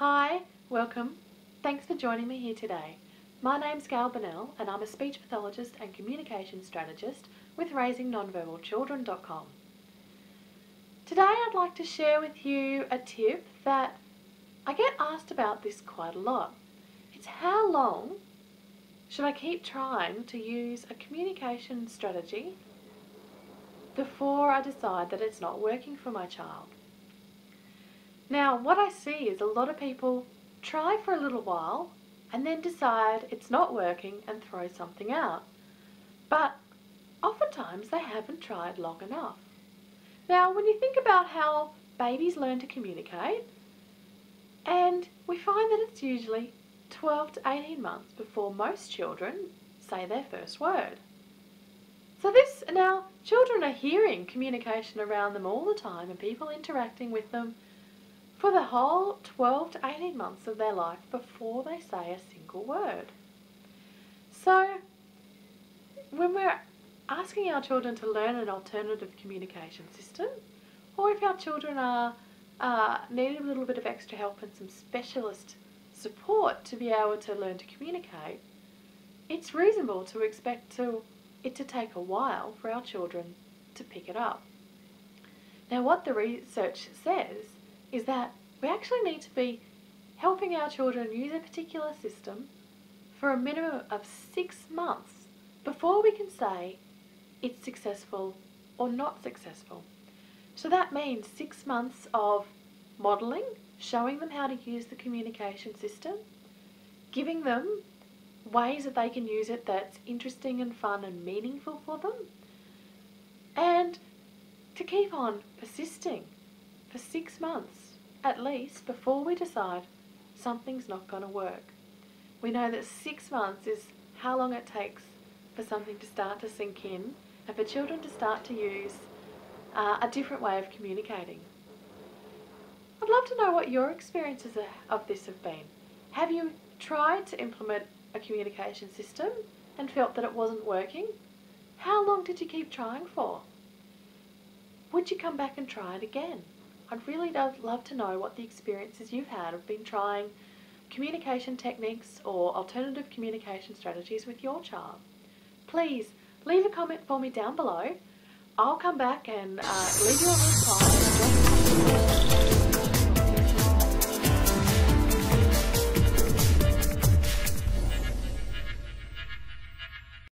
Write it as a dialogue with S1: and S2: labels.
S1: Hi, welcome. Thanks for joining me here today. My name's Gail Bennell and I'm a speech pathologist and communication strategist with RaisingNonverbalChildren.com. Today I'd like to share with you a tip that I get asked about this quite a lot. It's how long should I keep trying to use a communication strategy before I decide that it's not working for my child? Now, what I see is a lot of people try for a little while and then decide it's not working and throw something out. But oftentimes they haven't tried long enough. Now, when you think about how babies learn to communicate, and we find that it's usually 12 to 18 months before most children say their first word. So now children are hearing communication around them all the time and people interacting with them for the whole 12 to 18 months of their life before they say a single word. So when we're asking our children to learn an alternative communication system, or if our children are needing a little bit of extra help and some specialist support to be able to learn to communicate, it's reasonable to expect it to take a while for our children to pick it up. Now, what the research says is that we actually need to be helping our children use a particular system for a minimum of 6 months before we can say it's successful or not successful. So that means 6 months of modelling, showing them how to use the communication system, giving them ways that they can use it that's interesting and fun and meaningful for them, and to keep on persisting for 6 months at least before we decide something's not going to work. We know that 6 months is how long it takes for something to start to sink in and for children to start to use a different way of communicating. I'd love to know what your experiences of this have been. Have you tried to implement a communication system and felt that it wasn't working? How long did you keep trying for? Would you come back and try it again? I'd really love to know what the experiences you've had of been trying communication techniques or alternative communication strategies with your child. Please leave a comment for me down below. I'll come back and leave you a reply